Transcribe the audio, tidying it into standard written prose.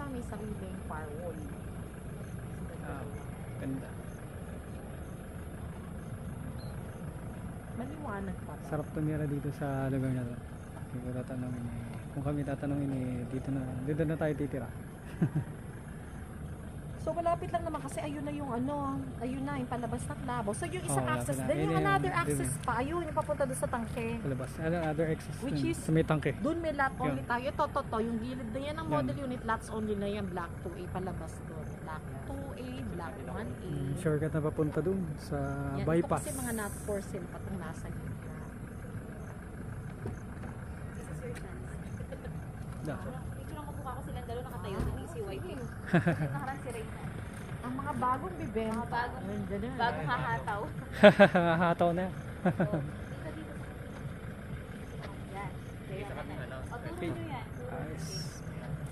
siya, may sariling firewall. Ganda. Maliwanag pa. Sarap tumira dito sa lugar na to. Kung kami tatanungin dito na tayo titira. So malapit lang naman kasi ayun na yung ayun na yung palabas ng Davao. So yung isang access malapit na. din, yung Ayun another yung- access pa, ayun yung papunta doon sa tangke. Palabas. Other access Which dun, is- sa may tangke. Doon may lot only Yun. tayo. Ito, yung gilid na yan ng model unit, lots only na yan, block 2A palabas doon. Block 2A, block 1A. Shortcut na papunta dun sa Yan, bypass. ito kasi mga not for sale pa itong nasa gitna. Da. Picture lang magbuka ko silang dalawa nakatayo ng ECYP. Naharang si Reyna. Ang mga bagong bibenta. Mga bagong- Ayun, ganun. Bagong hahataw. Hataw na. So, dito. Yan. Kaya na. O, turo nyo yan. Ayos.